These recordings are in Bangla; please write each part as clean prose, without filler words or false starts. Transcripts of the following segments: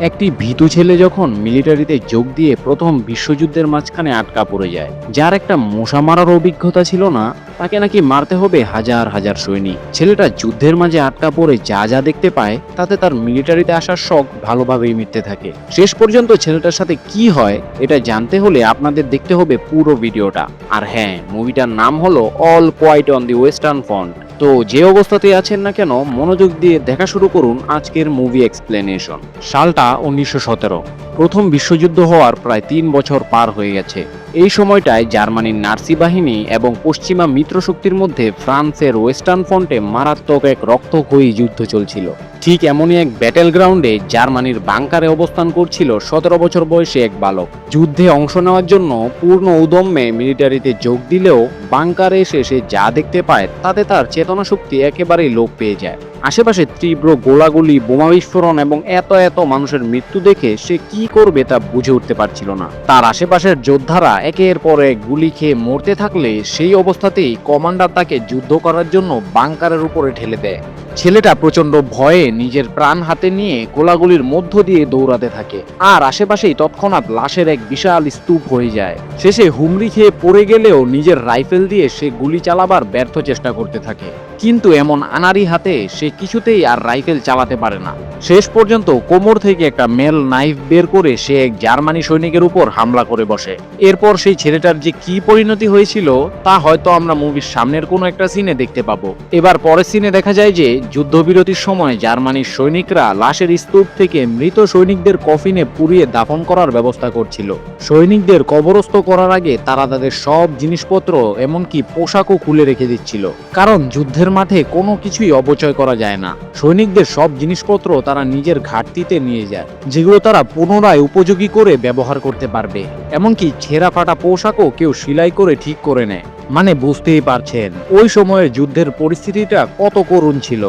একটি ভীতু ছেলে যখন মিলিটারিতে যোগ দিয়ে প্রথম বিশ্বযুদ্ধের মাঝখানে আটকা পড়ে যায়, যার একটা মশা মারার অভিজ্ঞতা ছিল না, তাকে নাকি মারতে হবে হাজার হাজার সৈনিক। ছেলেটা যুদ্ধের মাঝে আটকা পড়ে যা যা দেখতে পায় তাতে তার মিলিটারিতে আসার শখ ভালোভাবেই মিটতে থাকে। শেষ পর্যন্ত ছেলেটার সাথে কি হয় এটা জানতে হলে আপনাদের দেখতে হবে পুরো ভিডিওটা। আর হ্যাঁ, মুভিটার নাম হলো All Quiet on the Western Front. তো যে অবস্থাতে আছেন না কেন, মনোযোগ দিয়ে দেখা শুরু করুন আজকের মুভি এক্সপ্লেনেশন। সালটা 1917। প্রথম বিশ্বযুদ্ধ হওয়ার প্রায় 3 বছর পার হয়ে গেছে। এই সময়টায় জার্মানির নাৎসি বাহিনী এবং পশ্চিমা মিত্রশক্তির মধ্যে ফ্রান্সের ওয়েস্টার্ন ফ্রন্টে মারাত্মক এক রক্তক্ষয়ী যুদ্ধ চলছিল। ঠিক এমনই এক ব্যাটেল গ্রাউন্ডে জার্মানির বাংকারে অবস্থান করছিল 17 বছর বয়সী এক বালক। যুদ্ধে অংশ নেওয়ার জন্য পূর্ণ উদ্যমে মিলিটারিতে যোগ দিলেও বাংকারে এসে সে যা দেখতে পায় তাতে তার চেতনা শক্তি একেবারেই লোপ পেয়ে যায়। আশেপাশে তীব্র গোলাগুলি, বোমা বিস্ফোরণ এবং এত এত মানুষের মৃত্যু দেখে সে কি করবে তা বুঝে উঠতে পারছিল না। তার আশেপাশের যোদ্ধারা একের পর এক গুলি খেয়ে মরতে থাকলে সেই অবস্থাতেই কমান্ডার তাকে যুদ্ধ করার জন্য বাংকারের উপরে ঠেলে দেয়। ছেলেটা প্রচন্ড ভয়ে নিজের প্রাণ হাতে নিয়ে গোলাগুলির মধ্য দিয়ে দৌড়াতে থাকে, আর আশেপাশেই তৎক্ষণাৎ লাশের এক বিশাল স্তূপ হয়ে যায়। শেষে হুমড়ি খেয়ে পড়ে গেলেও নিজের রাইফেল দিয়ে সে গুলি চালাবার ব্যর্থ চেষ্টা করতে থাকে, কিন্তু এমন আনাড়ি হাতে সে কিছুতেই আর রাইফেল চালাতে পারে না। শেষ পর্যন্ত কোমর থেকে একটা মেল নাইফ বের করে সে এক জার্মানি সৈনিকের উপর হামলা করে বসে। এরপর সেই ছেলেটার যে কি পরিণতি হয়েছিল তা হয়তো আমরা মুভির সামনের কোনো একটা সিনে দেখতে পাবো। এবার পরের সিনে দেখা যায় যে যুদ্ধবিরতির সময় জার্মানির সৈনিকরা লাশের স্তূপ থেকে মৃত সৈনিকদের কফিনে পুড়িয়ে দাফন করার ব্যবস্থা করছিল। সৈনিকদের কবরস্থ করার আগে তারা তাদের সব জিনিসপত্র এমনকি পোশাকও খুলে রেখে দিচ্ছিল, কারণ যুদ্ধের মাঠে কোনো কিছুই অপচয় করা যায় না। সৈনিকদের সব জিনিসপত্র তারা নিজের ঘাটতিতে নিয়ে যায়, যেগুলো তারা পুনরায় উপযোগী করে ব্যবহার করতে পারবে। এমনকি ছেঁড়া ফাটা পোশাকও কেউ সেলাই করে ঠিক করে নেয়। মানে বুঝতেই পারছেন ওই সময়ের যুদ্ধের পরিস্থিতিটা কত করুণ ছিল।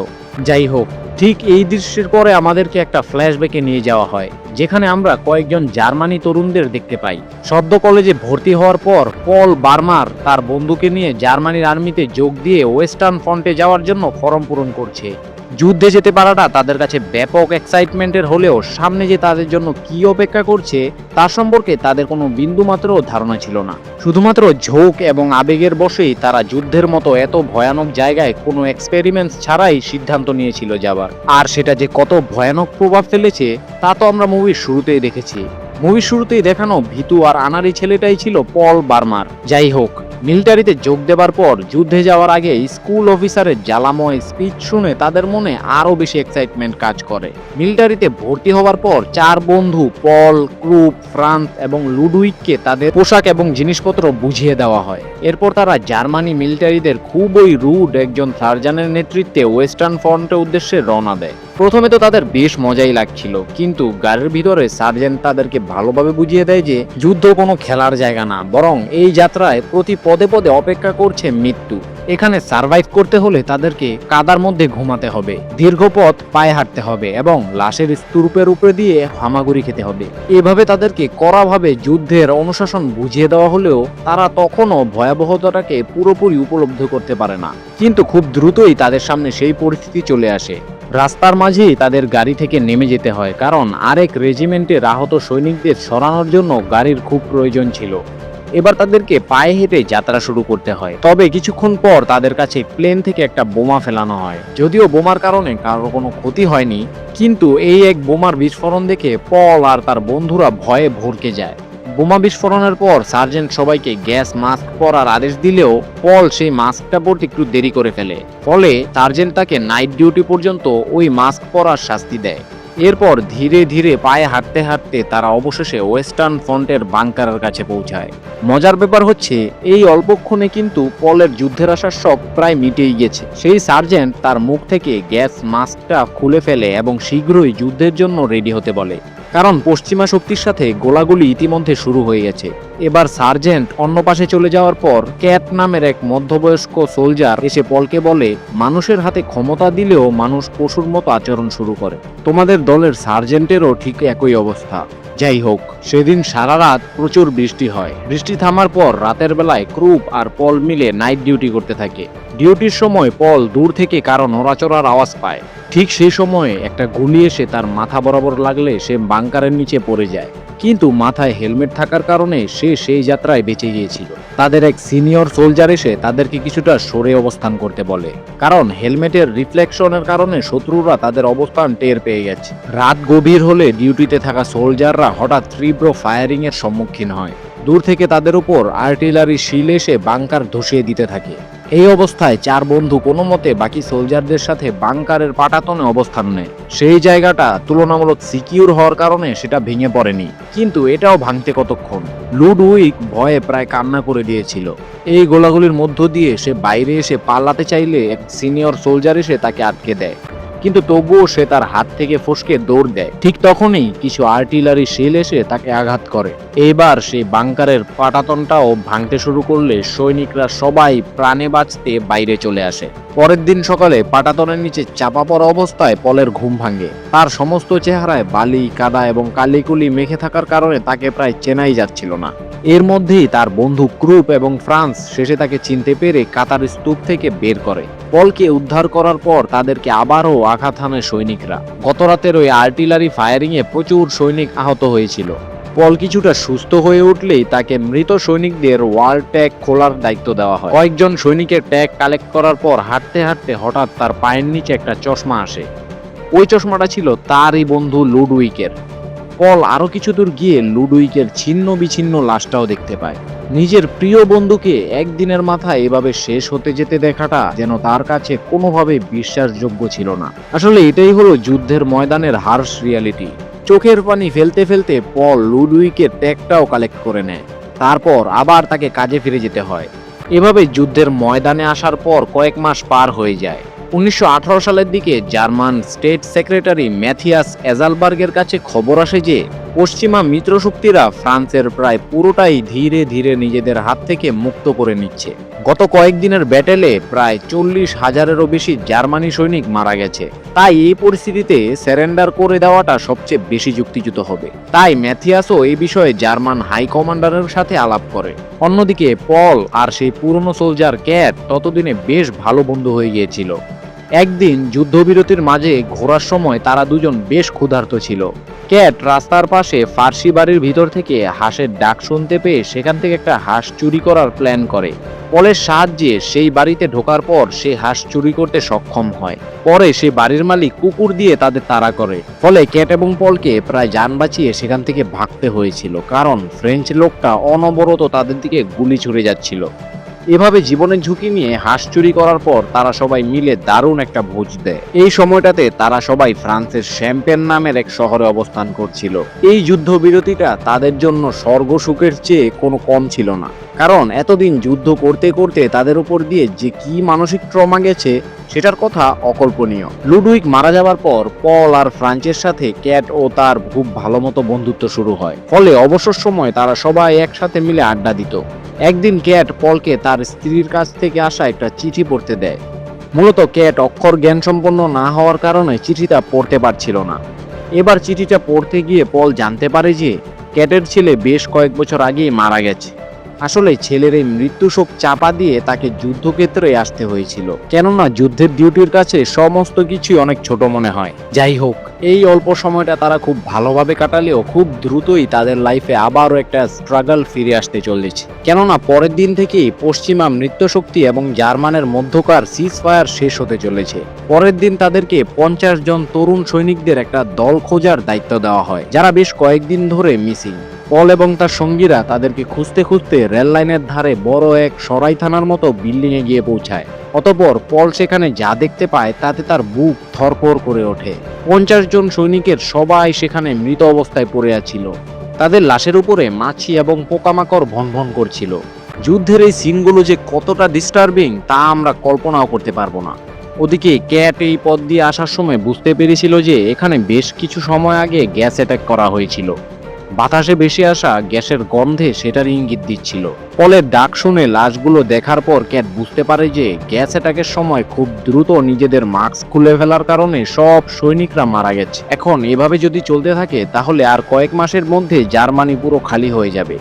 যাই হোক, ঠিক এই দৃশ্যের পরে আমাদেরকে একটা ফ্ল্যাশব্যাকে নিয়ে যাওয়া হয়, যেখানে আমরা কয়েকজন জার্মানি তরুণদের দেখতে পাই। সদ্য কলেজে ভর্তি হওয়ার পর পল বার্মার তার বন্ধুকে নিয়ে জার্মানির আর্মিতে যোগ দিয়ে ওয়েস্টার্ন ফ্রন্টে যাওয়ার জন্য ফর্ম পূরণ করছে। যুদ্ধে যেতে পারাটা তাদের কাছে ব্যাপক এক্সাইটমেন্টের হলেও সামনে যে তাদের জন্য কি অপেক্ষা করছে তার সম্পর্কে তাদের কোনো বিন্দুমাত্র ধারণা ছিল না। শুধুমাত্র ঝোঁক এবং আবেগের বশেই তারা যুদ্ধের মতো এত ভয়ানক জায়গায় কোনো এক্সপেরিমেন্টস ছাড়াই সিদ্ধান্ত নিয়েছিল যাবার। আর সেটা যে কত ভয়ানক প্রভাব ফেলেছে তা তো আমরা মুভির শুরুতেই দেখেছি। মুভির শুরুতেই দেখানো ভীতু আর আনাড়ি ছেলেটাই ছিল পল বার্মার। যাই হোক, মিলিটারিতে যোগ দেবার পর যুদ্ধে যাওয়ার আগে স্কুল অফিসারের জ্বালাময় স্পিচ শুনে তাদের মনে আরো বেশি এক্সাইটমেন্ট কাজ করে। মিলিটারিতে ভর্তি হওয়ার পর 4 বন্ধু পল, ক্রুপ, ফ্রান্স এবং লুডউইককে তাদের পোশাক এবং জিনিসপত্র বুঝিয়ে দেওয়া হয়। এরপর তারা জার্মানি মিলিটারিদের খুবই রুড একজন সার্জনের নেতৃত্বে ওয়েস্টার্ন ফ্রন্টের উদ্দেশ্যে রওনা দেয়। প্রথমে তো তাদের বেশ মজাই লাগছিল, কিন্তু গাড়ির ভিতরে সার্জেন্ট তাদেরকে ভালোভাবে বুঝিয়ে দেয় যে যুদ্ধ কোনো খেলার জায়গা না, বরং এই যাত্রায় প্রতি পদে পদে অপেক্ষা করছে মৃত্যু। এখানে সার্ভাইভ করতে হলে তাদেরকে কাদার মধ্যে ঘুমাতে হবে, দীর্ঘ পথ পায়ে হাঁটতে হবে এবং লাশের স্তূপের উপরে দিয়ে হামাগুড়ি খেতে হবে। এভাবে তাদেরকে কড়াভাবে যুদ্ধের অনুশাসন বুঝিয়ে দেওয়া হলেও তারা তখনও ভয়াবহতাটাকে পুরোপুরি উপলব্ধ করতে পারে না। কিন্তু খুব দ্রুতই তাদের সামনে সেই পরিস্থিতি চলে আসে। রাস্তার মাঝেই তাদের গাড়ি থেকে নেমে যেতে হয়, কারণ আরেক রেজিমেন্টের আহত সৈনিকদের সরানোর জন্য গাড়ির খুব প্রয়োজন ছিল। এবার তাদেরকে পায়ে হেঁটে যাত্রা শুরু করতে হয়। তবে কিছুক্ষণ পর তাদের কাছে প্লেন থেকে একটা বোমা ফেলানো হয়। যদিও বোমার কারণে কারো কোনো ক্ষতি হয়নি, কিন্তু এই এক বোমার বিস্ফোরণ দেখে পল আর তার বন্ধুরা ভয়ে ভরকে যায়। বোমা বিস্ফোরণের পর সার্জেন্ট সবাইকে গ্যাস মাস্ক পরার আদেশ দিলেও পল সেই মাস্কটা পরতে একটু দেরি করে ফেলে। ফলে সার্জেন্ট তাকে নাইট ডিউটি পর্যন্ত ওই মাস্ক পরার শাস্তি দেয়। এরপর ধীরে ধীরে পায়ে হাঁটতে হাঁটতে তারা অবশেষে ওয়েস্টার্ন ফ্রন্টের বাংকারের কাছে পৌঁছায়। মজার ব্যাপার হচ্ছে এই অল্পক্ষণে কিন্তু পলের যুদ্ধের আসার শখ প্রায় মিটেই গেছে। সেই সার্জেন্ট তার মুখ থেকে গ্যাস মাস্কটা খুলে ফেলে এবং শীঘ্রই যুদ্ধের জন্য রেডি হতে বলে, কারণ পশ্চিমা শক্তির সাথে গোলাগুলি ইতিমধ্যে শুরু হয়ে গেছে। এবার সার্জেন্ট অন্য পাশে চলে যাওয়ার পর ক্যাট নামের এক মধ্যবয়স্ক সোলজার এসে পলকে বলে, মানুষের হাতে ক্ষমতা দিলেও মানুষ পশুর মতো আচরণ শুরু করে। তোমাদের দলের সার্জেন্টেরও ঠিক একই অবস্থা। যাই হোক, সেদিন সারা রাত প্রচুর বৃষ্টি হয়। বৃষ্টি থামার পর রাতের বেলায় ক্রুপ আর পল মিলে নাইট ডিউটি করতে থাকে। ডিউটির সময় পল দূর থেকে কারো নড়াচড়ার আওয়াজ পায়। ঠিক সেই সময়ে একটা গুলি এসে তার মাথা বরাবর লাগলে সে বাংকারের নিচে পড়ে যায়, কিন্তু মাথায় হেলমেট থাকার কারণে সে সেই যাত্রায় বেঁচে গিয়েছিল। তাদের এক সিনিয়র সোলজার এসে তাদেরকে কিছুটা সরে অবস্থান করতে বলে, কারণ হেলমেটের রিফ্লেকশনের কারণে শত্রুরা তাদের অবস্থান টের পেয়ে গেছে। রাত গভীর হলে ডিউটিতে থাকা সোলজাররা হঠাৎ তীব্র ফায়ারিং এর সম্মুখীন হয়। দূর থেকে তাদের উপর আর্টিলারি শিল এসে বাংকার ধসিয়ে দিতে থাকে। এই অবস্থায় চার বন্ধু কোনো মতে বাকি সোলজারদের সাথে বাংকারের পাটাতনে অবস্থান নেয়। সেই জায়গাটা তুলনামূলক সিকিউর হওয়ার কারণে সেটা ভেঙে পড়েনি, কিন্তু এটাও ভাঙতে কতক্ষণ। লুডউইক ভয়ে প্রায় কান্না করে দিয়েছিল। এই গোলাগুলির মধ্য দিয়ে সে বাইরে এসে পালাতে চাইলে এক সিনিয়র সোলজার এসে তাকে আটকে দেয়, কিন্তু তবুও সে তার হাত থেকে ফসকে দৌড় দেয়। ঠিক তখনই কিছু আর্টিলারি শেল এসে তাকে আঘাত করে। এইবার সেই বাংকারের পাটাতনটাও ভাঙতে শুরু করলে সৈনিকরা সবাই প্রাণে বাঁচতে বাইরে চলে আসে। পরের দিন সকালে পাটাতনের নিচে চাপা পড়া অবস্থায় পলের ঘুম ভাঙে। তার সমস্ত চেহারায় বালি, কাদা এবং কালিকুলি মেখে থাকার কারণে তাকে প্রায় চেনাই যাচ্ছিল না। এর মধ্যেই তার বন্ধু ক্রুপ এবং ফ্রান্স শেষে তাকে চিনতে পেরে কাতার স্তূপ থেকে বের করে। পলকে উদ্ধার করার পর তাদেরকে আবারও আঘাত হানে সৈনিকরা। গত রাতের ওই আর্টিলারি ফায়ারিংয়ে প্রচুর সৈনিক আহত হয়েছিল। পল কিছুটা সুস্থ হয়ে উঠলেই তাকে মৃত সৈনিকদের ওয়াল ট্যাগ খোলার দায়িত্ব দেওয়া হয়। কয়েকজন সৈনিকের ট্যাগ কালেক্ট করার পর হাঁটতে হাঁটতে হঠাৎ তার পায়ের নিচে একটা চশমা আসে। ওই চশমাটা ছিল তারই বন্ধু লুডউইকের। পল আরো কিছু দূর গিয়ে লুডউইকের ছিন্ন বিচ্ছিন্ন লাশটাও দেখতে পায়। নিজের প্রিয় বন্ধুকে একদিনের মাথায় এভাবে শেষ হতে যেতে দেখাটা যেন তার কাছে কোনোভাবে বিশ্বাসযোগ্য ছিল না। আসলে এটাই হলো যুদ্ধের ময়দানের হার্শ রিয়ালিটি। চোখের পানি ফেলতে ফেলতে পল লুডউইকের ট্যাগটাও কালেক্ট করে নেয়। তারপর আবার তাকে কাজে ফিরে যেতে হয়। এভাবে যুদ্ধের ময়দানে আসার পর কয়েক মাস পার হয়ে যায়। 1918 সালের দিকে জার্মান স্টেট সেক্রেটারি ম্যাথিয়াস এজালবার্গের কাছে খবর আসে যে পশ্চিমা মিত্রশক্তিরা ফ্রান্সের প্রায় পুরোটাই ধীরে ধীরে নিজেদের হাত থেকে মুক্ত করে নিচ্ছে। গত কয়েকদিনের ব্যাটেলে প্রায় 40,000-এরও বেশি জার্মানি সৈনিক মারা গেছে। তাই এই পরিস্থিতিতে স্যারেন্ডার করে দেওয়াটা সবচেয়ে বেশি যুক্তিযুক্ত হবে। তাই ম্যাথিয়াসও এই বিষয়ে জার্মান হাই কমান্ডারের সাথে আলাপ করে। অন্যদিকে পল আর সেই পুরনো সোলজার ক্যাট ততদিনে বেশ ভালো বন্ধু হয়ে গিয়েছিল। একদিন যুদ্ধবিরতির মাঝে ঘোরার সময় তারা দুজন বেশ ক্ষুধার্ত ছিল। ক্যাট রাস্তার পাশে ফার্সি বাড়ির ভিতর থেকে হাঁসের ডাক শুনতে পেয়ে সেখান থেকে একটা হাঁস চুরি করার প্ল্যান করে। পলের সাহায্যে সেই বাড়িতে ঢোকার পর সে হাঁস চুরি করতে সক্ষম হয়। পরে সে বাড়ির মালিক কুকুর দিয়ে তাদের তাড়া করে। ফলে ক্যাট এবং পলকে প্রায় জান বাঁচিয়ে সেখান থেকে ভাগতে হয়েছিল, কারণ ফ্রেঞ্চ লোকটা অনবরত তাদের দিকে গুলি ছুড়ে যাচ্ছিল। এভাবে জীবনের ঝুঁকি নিয়ে হাঁস চুরি করার পর তারা সবাই মিলে দারুণ একটা ভোজ দেয়। এই সময়টাতে তারা সবাই ফ্রান্সের শ্যাম্পেন নামের এক শহরে অবস্থান করছিল। এই যুদ্ধবিরতিটা তাদের জন্য স্বর্গ সুখের চেয়ে কোনো কম ছিল না, কারণ এতদিন যুদ্ধ করতে করতে তাদের উপর দিয়ে যে কি মানসিক ট্রমা গেছে সেটার কথা অকল্পনীয়। লুডউইক মারা যাওয়ার পর পল আর ফ্রান্সের সাথে ক্যাট ও তার খুব ভালো মতো বন্ধুত্ব শুরু হয়। ফলে অবসর সময় তারা সবাই একসাথে মিলে আড্ডা দিত। একদিন ক্যাট পলকে তার স্ত্রীর কাছ থেকে আসা একটা চিঠি পড়তে দেয়। মূলত ক্যাট অক্ষর জ্ঞান সম্পন্ন না হওয়ার কারণে চিঠিটা পড়তে পারছিল না। এবার চিঠিটা পড়তে গিয়ে পল জানতে পারে যে ক্যাটের ছেলে বেশ কয়েক বছর আগেই মারা গেছে। আসলে ছেলের এই মৃত্যু শোক চাপা দিয়ে তাকে যুদ্ধক্ষেত্রে আসতে হয়েছিল, কেননা যুদ্ধের ডিউটির কাছে সমস্ত কিছুই অনেক ছোট মনে হয়। যাই হোক, এই অল্প সময়টা তারা খুব ভালোভাবে কাটালেও খুব দ্রুতই তাদের লাইফে আবারও একটা স্ট্রাগল ফিরে আসতে চলেছে, কেননা পরের দিন থেকেই পশ্চিমা নৃত্যশক্তি এবং জার্মানের মধ্যকার সিজ ফায়ার শেষ হতে চলেছে। পরের দিন তাদেরকে 50 জন তরুণ সৈনিকদের একটা দল খোঁজার দায়িত্ব দেওয়া হয়, যারা বেশ কয়েকদিন ধরে মিসিং। পল এবং তার সঙ্গীরা তাদেরকে খুঁজতে খুঁজতে রেল লাইনের ধারে বড় এক সরাই থানার মতো বিল্ডিং এ গিয়ে পৌঁছায়। অতঃপর পল সেখানে যা দেখতে পায় তাতে তার বুক থরথর করে ওঠে। 50 জন সৈনিকের সবাই সেখানে মৃত অবস্থায় পড়ে আছিল। তাদের লাশের উপরে মাছি এবং পোকামাকড় ভনভন করছিল। যুদ্ধের এই সিনগুলো যে কতটা ডিস্টার্বিং তা আমরা কল্পনাও করতে পারবো না। ওদিকে ক্যাট এই পথ দিয়ে আসার সময় বুঝতে পেরেছিল যে এখানে বেশ কিছু সময় আগে গ্যাস অ্যাটাক করা হয়েছিল। বাতাসে ভেসে আসা গ্যাসের গন্ধে সেটার ইঙ্গিত দিচ্ছিল। পলের ডাক শুনে লাশগুলো দেখার পর ক্যাট বুঝতে পারে যে গ্যাস অ্যাটাকের সময় খুব দ্রুত নিজেদের মাস্ক খুলে ফেলার কারণে সব সৈনিকরা মারা গেছে। এখন এভাবে যদি চলতে থাকে তাহলে আর কয়েক মাসের মধ্যে জার্মানি পুরো খালি হয়ে যাবে।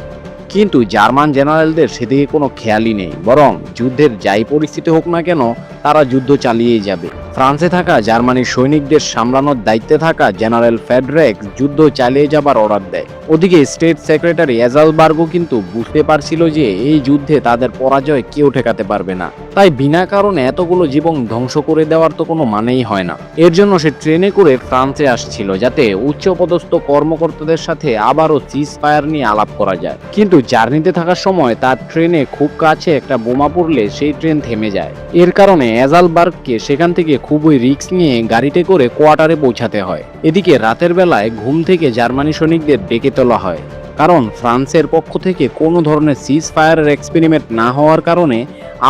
কিন্তু জার্মান জেনারেলদের সেদিকে কোনো খেয়ালই নেই, বরং যুদ্ধের যাই পরিস্থিতি হোক না কেন তারা যুদ্ধ চালিয়েই যাবে। ফ্রান্সে থাকা জার্মানির সৈনিকদের সামলানোর দায়িত্বে থাকা জেনারেল ফেডরেক্স যুদ্ধ চালিয়ে যাবার অর্ডার দেয়। ওদিকে স্টেট সেক্রেটারি এজালবার্গও কিন্তু বুঝতে পারছিল যে এই যুদ্ধে তাদের পরাজয় কেউ ঠেকাতে পারবে না, তাই বিনা কারণে এতগুলো জীবন ধ্বংস করে দেওয়ার তো কোনো মানেই হয় না। এর জন্য সে ট্রেনে করে ফ্রান্সে আসছিল যাতে উচ্চপদস্থ কর্মকর্তাদের সাথে আবারও সিজ ফায়ার নিয়ে আলাপ করা যায়। কিন্তু জার্নিতে থাকার সময় তার ট্রেনে খুব কাছে একটা বোমা পড়লে সেই ট্রেন থেমে যায়। এর কারণে এজালবার্গকে সেখান থেকে খুবই রিস্ক নিয়ে গাড়িতে করে কোয়ার্টারে পৌঁছাতে হয়। এদিকে রাতের বেলায় ঘুম থেকে জার্মানি সৈনিকদের ডেকে তোলা হয়, কারণ ফ্রান্সের পক্ষ থেকে কোনো ধরনের সিজ ফায়ারের এক্সপেরিমেন্ট না হওয়ার কারণে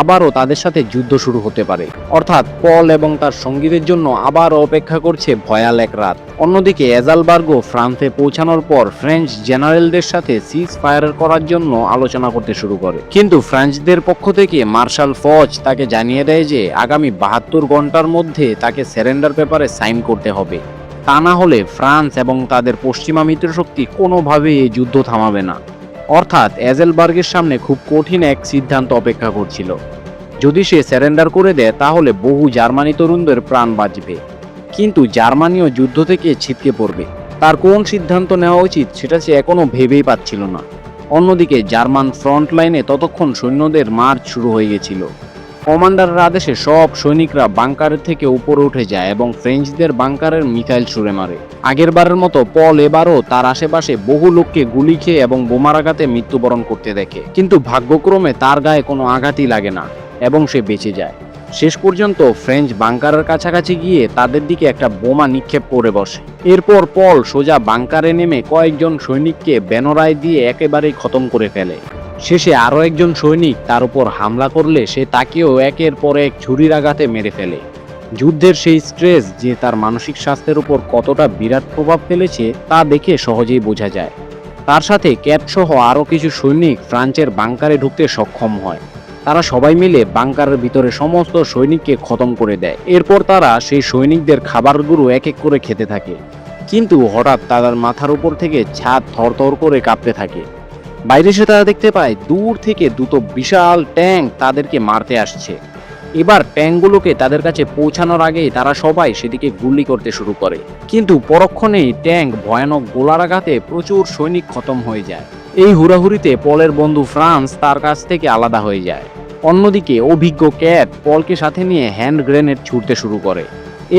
আবারও তাদের সাথে যুদ্ধ শুরু হতে পারে। অর্থাৎ পল এবং তার সঙ্গীদের জন্য আবারও অপেক্ষা করছে ভয়াল এক রাত। অন্যদিকে এজালবার্গো ফ্রান্সে পৌঁছানোর পর ফ্রেঞ্চ জেনারেলদের সাথে সিজ ফায়ার করার জন্য আলোচনা করতে শুরু করে, কিন্তু ফ্রেঞ্চদের পক্ষ থেকে মার্শাল ফচ তাকে জানিয়ে দেয় যে আগামী 72 ঘন্টার মধ্যে তাকে সারেন্ডার পেপারে সাইন করতে হবে, তা না হলে ফ্রান্স এবং তাদের পশ্চিমা মিত্রশক্তি কোনোভাবেই এই যুদ্ধ থামাবে না। অর্থাৎ এজেলবার্গের সামনে খুব কঠিন এক সিদ্ধান্ত অপেক্ষা করছিল। যদি সে সারেন্ডার করে দেয় তাহলে বহু জার্মানি তরুণদের প্রাণ বাঁচবে, কিন্তু জার্মানিও যুদ্ধ থেকে ছিটকে পড়বে। তার কোন সিদ্ধান্ত নেওয়া উচিত সেটা সে এখনো ভেবেই পাচ্ছিল না। অন্যদিকে জার্মান ফ্রন্ট লাইনে ততক্ষণ সৈন্যদের মার্চ শুরু হয়ে গেছিল। কমান্ডারের আদেশে সব সৈনিকরা বাংকারের থেকে উপরে উঠে যায় এবং ফ্রেঞ্চদের বাংকারের মিসাইল ছুড়ে মারে। আগেরবারের মতো পল এবারও তার আশেপাশে বহু লোককে গুলি খেয়ে এবং বোমার আঘাতে মৃত্যুবরণ করতে দেখে, কিন্তু ভাগ্যক্রমে তার গায়ে কোনো আঘাতই লাগে না এবং সে বেঁচে যায়। শেষ পর্যন্ত ফ্রেঞ্চ বাংকারের কাছাকাছি গিয়ে তাদের দিকে একটা বোমা নিক্ষেপ করে বসে। এরপর পল সোজা বাংকারে নেমে কয়েকজন সৈনিককে ব্যানরায় দিয়ে একেবারেই খতম করে ফেলে। শেষে আরও একজন সৈনিক তার উপর হামলা করলে সে তাকেও একের পর এক ছুরির আঘাতে মেরে ফেলে। যুদ্ধের সেই স্ট্রেস যে তার মানসিক স্বাস্থ্যের উপর কতটা বিরাট প্রভাব ফেলেছে তা দেখে সহজেই বোঝা যায়। তার সাথে ক্যাট সহ আরও কিছু সৈনিক ফ্রান্সের বাংকারে ঢুকতে সক্ষম হয়। তারা সবাই মিলে বাংকারের ভিতরে সমস্ত সৈনিককে খতম করে দেয়। এরপর তারা সেই সৈনিকদের খাবারগুলো এক এক করে খেতে থাকে, কিন্তু হঠাৎ তাদের মাথার উপর থেকে ছাদ থরথর করে কাঁপতে থাকে। বাইরে এসে তারা দেখতে পায় দূর থেকে দুটো বিশাল ট্যাঙ্ক তাদেরকে মারতে আসছে। এবার ট্যাঙ্কগুলোকে তাদের কাছে পৌঁছানোর আগেই তারা সবাই সেদিকে গুলি করতে শুরু করে, কিন্তু পরক্ষণেই ট্যাঙ্ক ভয়ানক গোলার আঘাতে প্রচুর সৈনিক খতম হয়ে যায়। এই হুড়াহুড়িতে পলের বন্ধু ফ্রান্স তার কাছ থেকে আলাদা হয়ে যায়। অন্যদিকে অভিজ্ঞ ক্যাট পলকে সাথে নিয়ে হ্যান্ড গ্রেনেড ছুড়তে শুরু করে।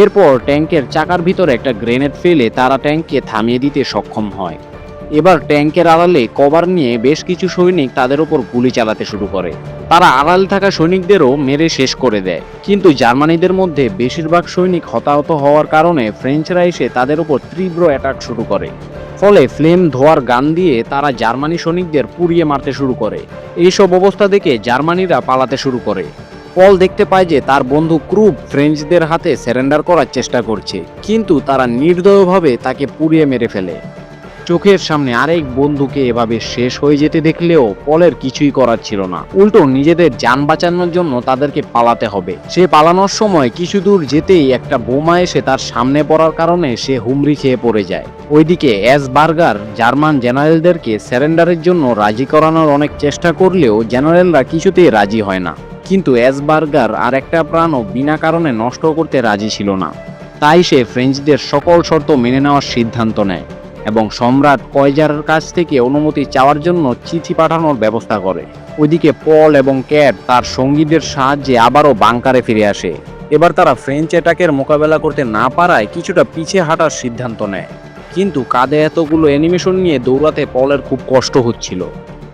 এরপর ট্যাঙ্কের চাকার ভিতরে একটা গ্রেনেড ফেলে তারা ট্যাঙ্ককে থামিয়ে দিতে সক্ষম হয়। এবার ট্যাঙ্কের আড়ালে কভার নিয়ে বেশ কিছু সৈনিক তাদের উপর গুলি চালাতে শুরু করে। তারা আড়ালে থাকা সৈনিকদেরও মেরে শেষ করে দেয়, কিন্তু জার্মানিদের মধ্যে বেশিরভাগ সৈনিক হতাহত হওয়ার কারণে ফ্রেঞ্চরা এসে তাদের উপর তীব্র অ্যাটাক শুরু করে। ফলে ফ্লেম ধোয়ার গান দিয়ে তারা জার্মানি সৈনিকদের পুড়িয়ে মারতে শুরু করে। এইসব অবস্থা দেখে জার্মানিরা পালাতে শুরু করে। পল দেখতে পায় যে তার বন্ধু ক্রুপ ফ্রেঞ্চদের হাতে সারেন্ডার করার চেষ্টা করছে, কিন্তু তারা নির্দয়ভাবে তাকে পুড়িয়ে মেরে ফেলে। চোখের সামনে আরেক বন্ধুকে এভাবে শেষ হয়ে যেতে দেখলেও পলের কিছুই করার ছিল না, উল্টো নিজেদের যান বাঁচানোর জন্য তাদেরকে পালাতে হবে। সে পালানোর সময় কিছু দূর যেতেই একটা বোমা এসে তার সামনে পড়ার কারণে সে হুমড়ি খেয়ে পড়ে যায়। ওইদিকে এসবার্গার জার্মান জেনারেলদেরকে সারেন্ডারের জন্য রাজি করানোর অনেক চেষ্টা করলেও জেনারেলরা কিছুতেই রাজি হয় না, কিন্তু এসবার্গার আর একটা প্রাণও বিনা কারণে নষ্ট করতে রাজি ছিল না। তাই সে ফ্রেঞ্চদের সকল শর্ত মেনে নেওয়ার সিদ্ধান্ত নেয় এবং সম্রাট কয়জারের কাছ থেকে অনুমতি চাওয়ার জন্য চিঠি পাঠানোর ব্যবস্থা করে। ওইদিকে পল এবং ক্যাট তার সঙ্গীদের সাহায্যে আবারও বাংকারে ফিরে আসে। এবার তারা ফ্রেঞ্চ অ্যাটাকের মোকাবেলা করতে না পারায় কিছুটা পিছিয়ে হাঁটার সিদ্ধান্ত নেয়, কিন্তু কাঁধে এতগুলো অ্যানিমেশন নিয়ে দৌড়াতে পলের খুব কষ্ট হচ্ছিল।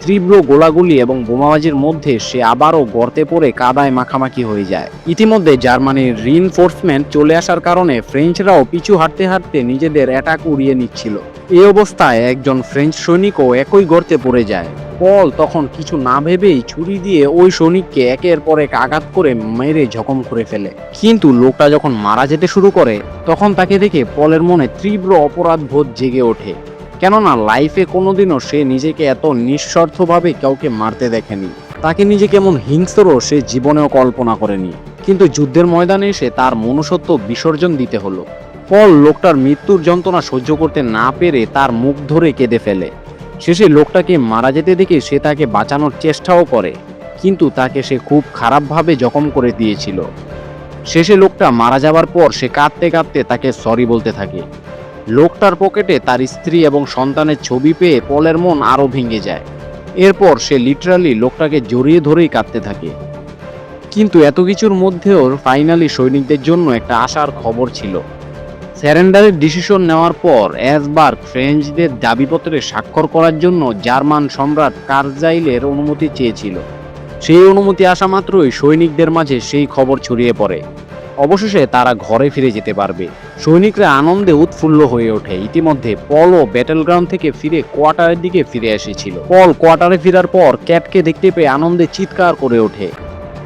তীব্র গোলাগুলি এবং বোমাবাজির মধ্যে সে আবারও গর্তে পড়ে কাদায় মাখামাখি হয়ে যায়। ইতিমধ্যে জার্মানির রিইনফোর্সমেন্ট চলে আসার কারণে ফ্রেঞ্চরাও পিছু হাঁটতে হাঁটতে নিজেদের অ্যাটাক উড়িয়ে নিচ্ছিল। এই অবস্থায় একজন ফ্রেঞ্চ সৈনিকও একই গর্তে পড়ে যায়। পল তখন কিছু না ভেবেই ছুরি দিয়ে ওই সৈনিককে একের পর এক আঘাত করে মেরে জখম করে ফেলে, কিন্তু লোকটা যখন মারা যেতে শুরু করে তখন তাকে দেখে পলের মনে তীব্র অপরাধ বোধ জেগে ওঠে, কেননা লাইফে কোনোদিনও সে নিজেকে এত নিঃস্বার্থভাবে কাউকে মারতে দেখেনি। তাকে নিজে কেমন হিংস্র সে জীবনেও কল্পনা করেনি, কিন্তু যুদ্ধের ময়দানে এসে তার মনুষ্যত্ব বিসর্জন দিতে হলো। পল লোকটার মৃত্যুর যন্ত্রণা সহ্য করতে না পেরে তার মুখ ধরে কেঁদে ফেলে। শেষে লোকটাকে মারা যেতে দেখে সে তাকে বাঁচানোর চেষ্টাও করে, কিন্তু তাকে সে খুব খারাপভাবে জখম করে দিয়েছিল। শেষে লোকটা মারা যাওয়ার পর সে কাঁদতে কাঁদতে তাকে সরি বলতে থাকে। লোকটার পকেটে তার স্ত্রী এবং সন্তানের ছবি পেয়ে পলের মন আরও ভেঙে যায়। এরপর সে লিটারালি লোকটাকে জড়িয়ে ধরেই কাঁদতে থাকে। কিন্তু এত কিছুর মধ্যেও ফাইনালি সৈনিকদের জন্য একটা আশার খবর ছিল। স্যারেন্ডারের ডিসিশন নেওয়ার পর এসবার্গ ফ্রেঞ্চদের দাবিপত্রে স্বাক্ষর করার জন্য জার্মান সম্রাট কার্জাইলের অনুমতি চেয়েছিল। সেই অনুমতি আসা মাত্রই সৈনিকদের মাঝে সেই খবর ছড়িয়ে পড়ে। অবশেষে তারা ঘরে ফিরে যেতে পারবে। সৈনিকরা আনন্দে উৎফুল্ল হয়ে ওঠে। ইতিমধ্যে পলও ব্যাটেল গ্রাউন্ড থেকে ফিরে কোয়ার্টারের দিকে ফিরে এসেছিল। পল কোয়ার্টারে ফেরার পর ক্যাটকে দেখতে পেয়ে আনন্দে চিৎকার করে ওঠে,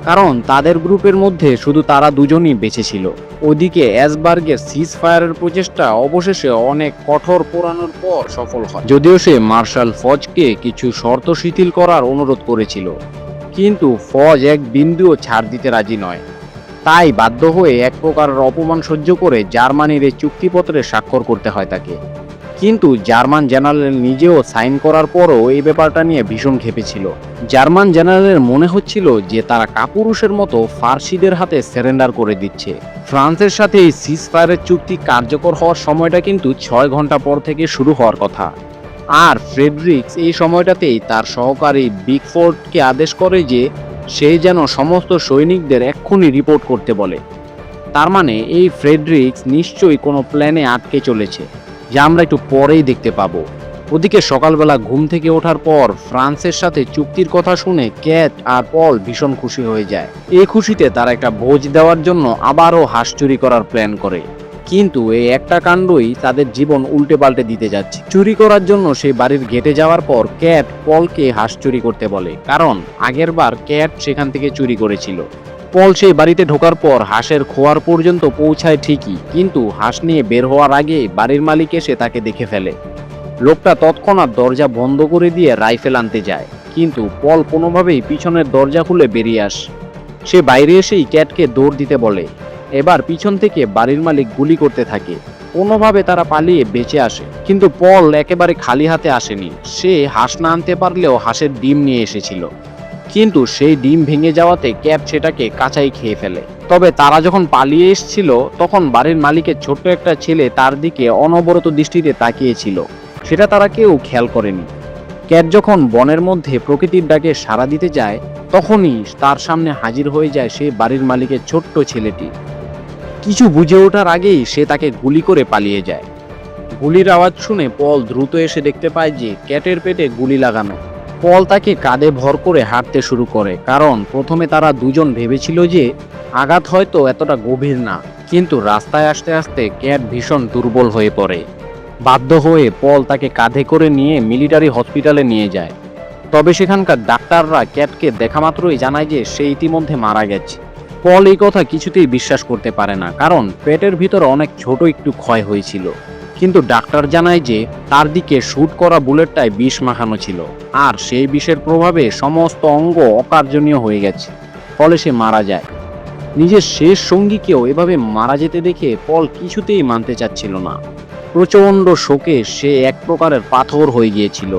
কারণ তাদের গ্রুপের মধ্যে শুধু তারা দুজনই বেঁচে ছিল। ওদিকে এসবার্গের সিজ ফায়ারের প্রচেষ্টা অবশেষে অনেক কঠোর পোড়ানোর পর সফল হয়। যদিও সে মার্শাল ফজকে কিছু শর্ত শিথিল করার অনুরোধ করেছিল, কিন্তু ফজ এক বিন্দুও ছাড় দিতে রাজি নয়। তাই বাধ্য হয়ে এক প্রকারের অপমান সহ্য করে জার্মানির এই চুক্তিপত্রে স্বাক্ষর করতে হয় তাকে। কিন্তু জার্মান জেনারেল নিজেও সাইন করার পরও এই ব্যাপারটা নিয়ে ভীষণ ক্ষেপেছিল। জার্মান জেনারেলের মনে হচ্ছিল যে তারা কাপুরুষের মতো ফার্সিদের হাতে সারেন্ডার করে দিচ্ছে। ফ্রান্সের সাথে এই সিজ ফায়ারের চুক্তি কার্যকর হওয়ার সময়টা কিন্তু 6 ঘন্টা পর থেকে শুরু হওয়ার কথা। আর ফ্রেডরিক্স এই সময়টাতেই তার সহকারী বিগফোর্ডকে আদেশ করে যে সে যেন সমস্ত সৈনিকদের এক্ষুনি রিপোর্ট করতে বলে। তার মানে এই ফ্রেডরিক্স নিশ্চয়ই কোনো প্ল্যানে আটকে চলেছে, যা আমরা একটু পরেই দেখতে পাবো। ওদিকে সকালবেলা ঘুম থেকে ওঠার পর ফ্রান্সের সাথে চুক্তির কথা শুনে ক্যাট আর পল ভীষণ খুশি হয়ে যায়। এই খুশিতে তারা একটা ভোজ দেওয়ার জন্য আবারও হাঁস চুরি করার প্ল্যান করে। কিন্তু এই একটা কাণ্ডই তাদের জীবন উল্টে পাল্টে দিতে যাচ্ছে। চুরি করার জন্য সেই বাড়ির গেটে যাওয়ার পর ক্যাট পলকে হাঁস চুরি করতে বলে, কারণ আগেরবার ক্যাট সেখান থেকে চুরি করেছিল। পল সেই বাড়িতে ঢোকার পর হাঁসের খোয়ার পর্যন্ত পৌঁছায় ঠিকই, কিন্তু হাঁস নিয়ে বের হওয়ার আগে বাড়ির মালিক এসে তাকে দেখে ফেলে। লোকটা তৎক্ষণাৎ দরজা বন্ধ করে দিয়ে রাইফেল আনতে যায়, কিন্তু পল কোনোভাবেই পিছনের দরজা খুলে বেরিয়ে আসে। সে বাইরে এসেই ক্যাটকে দৌড় দিতে বলে। এবার পিছন থেকে বাড়ির মালিক গুলি করতে থাকে। কোনোভাবে তারা পালিয়ে বেঁচে আসে, কিন্তু পল একেবারে খালি হাতে আসেনি। সে হাঁস না আনতে পারলেও হাঁসের ডিম নিয়ে এসেছিল, কিন্তু সেই ডিম ভেঙে যাওয়াতে ক্যাট সেটাকে কাঁচাই খেয়ে ফেলে। তবে তারা যখন পালিয়ে এসেছিল তখন বাড়ির মালিকের ছোট্ট একটা ছেলে তার দিকে অনবরত দৃষ্টিতে তাকিয়েছিল, সেটা তারা কেউ খেয়াল করেনি। ক্যাট যখন বনের মধ্যে প্রকৃতির ডাকে সাড়া দিতে যায় তখনই তার সামনে হাজির হয়ে যায় সেই বাড়ির মালিকের ছোট্ট ছেলেটি। কিছু বুঝে ওঠার আগেই সে তাকে গুলি করে পালিয়ে যায়। গুলির আওয়াজ শুনে পল দ্রুত এসে দেখতে পায় যে ক্যাটের পেটে গুলি লাগানো। পল তাকে কাঁধে ভর করে হাঁটতে শুরু করে, কারণ প্রথমে তারা দুজন ভেবেছিল যে আঘাত হয়তো এতটা গভীর না, কিন্তু রাস্তায় আসতে আসতে ক্যাট ভীষণ দুর্বল হয়ে পড়ে। বাধ্য হয়ে পল তাকে কাঁধে করে নিয়ে মিলিটারি হসপিটালে নিয়ে যায়। তবে সেখানকার ডাক্তাররা ক্যাটকে দেখা মাত্রই জানায় যে সে ইতিমধ্যে মারা গেছে। পল এই কথা কিছুতেই বিশ্বাস করতে পারে না, কারণ পেটের ভিতর অনেক ছোট একটু ক্ষয় হয়েছিল। কিন্তু ডাক্তার জানায় যে তার দিকে শুট করা বুলেটটায় বিষ মাখানো ছিল, আর সেই বিষের প্রভাবে সমস্ত অঙ্গ অকার্যনীয় হয়ে গেছে, ফলে সে মারা যায়। নিজের শেষ সঙ্গীকেও এভাবে মারা যেতে দেখে পল কিছুতেই মানতে চাচ্ছিল না। প্রচণ্ড শোকে সে এক প্রকারের পাথর হয়ে গিয়েছিল।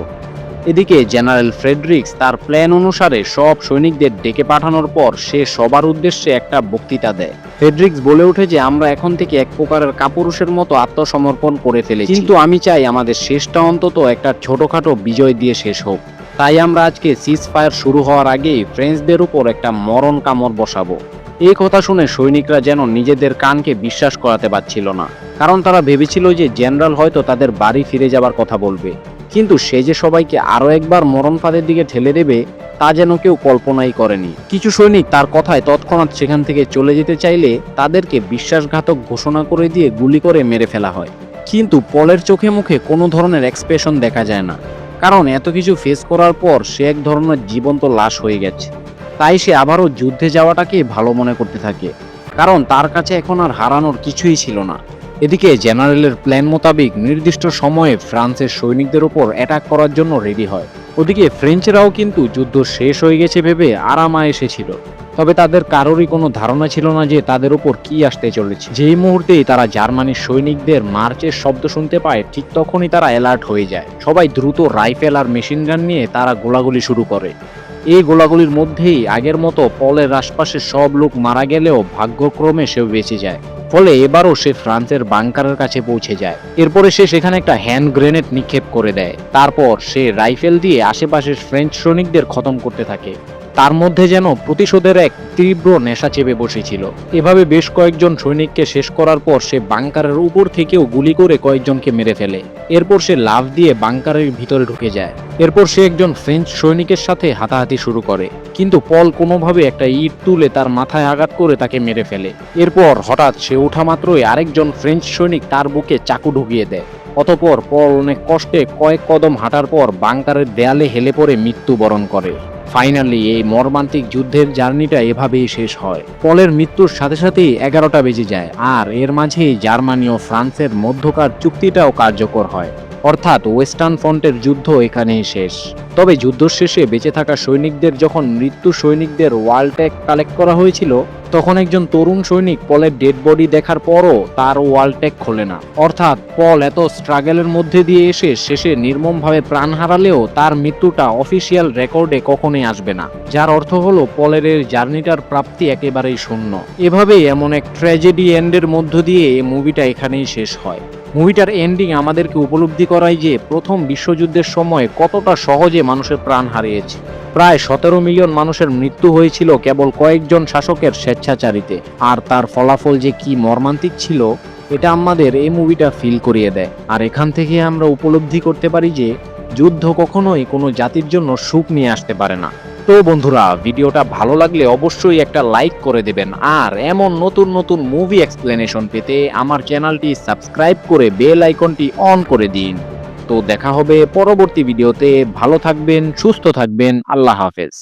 এদিকে জেনারেল ফ্রেডরিক্স তার প্ল্যান অনুসারে সব সৈনিকদের ডেকে পাঠানোর পর সে সবার উদ্দেশ্যে একটা বক্তৃতা দেয়। ফ্রেডরিক্স বলে ওঠে যে আমরা এখন থেকে এক প্রকারের কাপুরুষের মতো আত্মসমর্পণ করে ফেলেছি, কিন্তু আমি চাই আমাদের শেষটা অন্তত একটা ছোটখাটো বিজয় দিয়ে শেষ হোক। তাই আমরা আজকে সিজ ফায়ার শুরু হওয়ার আগেই ফ্রেঞ্চদের উপর একটা মরণ কামড় বসাবো। এই কথা শুনে সৈনিকরা যেন নিজেদের কানকে বিশ্বাস করাতে পারছিল না, কারণ তারা ভেবেছিল যে জেনারেল হয়তো তাদের বাড়ি ফিরে যাবার কথা বলবে, কিন্তু সে যে সবাইকে আরো একবার মরণ ফাঁদের দিকে ঠেলে দেবে তা যেন কেউ কল্পনাই করেনি। কিছু সৈনিক তার কথায় তৎক্ষণাৎ সেখান থেকে চলে যেতে চাইলে তাদেরকে বিশ্বাসঘাতক ঘোষণা করে দিয়ে গুলি করে মেরে ফেলা হয়। কিন্তু পলের চোখে মুখে কোনো ধরনের এক্সপ্রেশন দেখা যায় না, কারণ এত কিছু ফেস করার পর সে এক ধরনের জীবন্ত লাশ হয়ে গেছে। তাই সে আবারও যুদ্ধে যাওয়াটাকে ভালো মনে করতে থাকে, কারণ তার কাছে এখন আর হারানোর কিছুই ছিল না। এদিকে জেনারেলের প্ল্যান মোতাবেক নির্দিষ্ট সময়ে ফ্রান্সের সৈনিকদের উপর অ্যাটাক করার জন্য রেডি হয়। ওদিকে ফ্রেঞ্চরাও কিন্তু যুদ্ধ শেষ হয়ে গেছে ভেবে আরামে এসেছিল। তবে তাদের কারোরই কোনো ধারণা ছিল না যে তাদের উপর কি আসতে চলেছে। যেই মুহূর্তেই তারা জার্মানির সৈনিকদের মার্চের শব্দ শুনতে পায়, ঠিক তখনই তারা অ্যালার্ট হয়ে যায়। সবাই দ্রুত রাইফেল আর মেশিন গান নিয়ে তারা গোলাগুলি শুরু করে। এই গোলাগুলির মধ্যেই আগের মতো পলের আশপাশে সব লোক মারা গেলেও ভাগ্যক্রমে সে বেঁচে যায়। ফলে এবারও সে ফ্রান্সের বাংকারের কাছে পৌঁছে যায়। এরপরে সে সেখানে একটা হ্যান্ড গ্রেনেড নিক্ষেপ করে দেয়। তারপর সে রাইফেল দিয়ে আশেপাশের ফ্রেঞ্চ সৈনিকদের খতম করতে থাকে। তার মধ্যে যেন প্রতিশোধের এক তীব্র নেশা চেপে বসেছিল। এভাবে বেশ কয়েকজন সৈনিককে শেষ করার পর সে বাংকারের উপর থেকেও গুলি করে কয়েকজনকে মেরে ফেলে। এরপর সে লাফ দিয়ে বাংকারের ভিতরে ঢুকে যায়। এরপর সে একজন ফ্রেঞ্চ সৈনিকের সাথে হাতাহাতি শুরু করে, কিন্তু পল কোনোভাবে একটা ইট তুলে তার মাথায় আঘাত করে তাকে মেরে ফেলে। এরপর হঠাৎ সে ওঠা মাত্রই আরেকজন ফ্রেঞ্চ সৈনিক তার বুকে চাকু ঢুকিয়ে দেয়। অতঃপর পল অনেক কষ্টে কয়েক কদম হাঁটার পর বাংকারের দেয়ালে হেলে পড়ে মৃত্যুবরণ করে। ফাইনালি এই মর্মান্তিক যুদ্ধের জার্নিটা এভাবেই শেষ হয়। পলের মৃত্যুর সাথে সাথেই 11টা বেজে যায়, আর এর মাঝেই জার্মানি ও ফ্রান্সের মধ্যকার চুক্তিটাও কার্যকর হয়। অর্থাৎ ওয়েস্টার্ন ফ্রন্টের যুদ্ধ এখানেই শেষ। তবে যুদ্ধ শেষে বেঁচে থাকা সৈনিকদের যখন মৃত্যু সৈনিকদের ওয়াল ট্যাগ কালেক্ট করা হয়েছিল, তখন একজন তরুণ সৈনিক পলের ডেড বডি দেখার পরও তার ওয়াল ট্যাগ খোলে না। অর্থাৎ পল এত স্ট্রাগলের মধ্যে দিয়ে এসে শেষে নির্মমভাবে প্রাণ হারালেও তার মৃত্যুটা অফিসিয়াল রেকর্ডে কখনোই আসবে না, যার অর্থ হলো পলের এই জার্নিটার প্রাপ্তি একেবারেই শূন্য। এভাবেই এমন এক ট্র্যাজেডি এন্ডের মধ্য দিয়ে এই মুভিটা এখানেই শেষ হয়। মুভিটার এন্ডিং আমাদেরকে উপলব্ধি করায় যে প্রথম বিশ্বযুদ্ধের সময় কতটা সহজে মানুষের প্রাণ হারিয়েছে। প্রায় 17 মিলিয়ন মানুষের মৃত্যু হয়েছিল কেবল কয়েকজন শাসকের স্বেচ্ছাচারিতে, আর তার ফলাফল যে কি মর্মান্তিক ছিল এটা আমাদের এই মুভিটা ফিল করিয়ে দেয়। আর এখান থেকে আমরা উপলব্ধি করতে পারি যে যুদ্ধ কখনোই কোনো জাতির জন্য সুখ নিয়ে আসতে পারে না। তো বন্ধুরা, ভিডিওটা ভালো লাগলে অবশ্যই একটা লাইক করে দেবেন, আর এমন নতুন নতুন মুভি এক্সপ্লেনেশন পেতে আমার চ্যানেলটি সাবস্ক্রাইব করে বেল আইকনটি অন করে দিন। তো দেখা হবে পরবর্তী ভিডিওতে। ভালো থাকবেন, সুস্থ থাকবেন, আল্লাহ হাফেজ।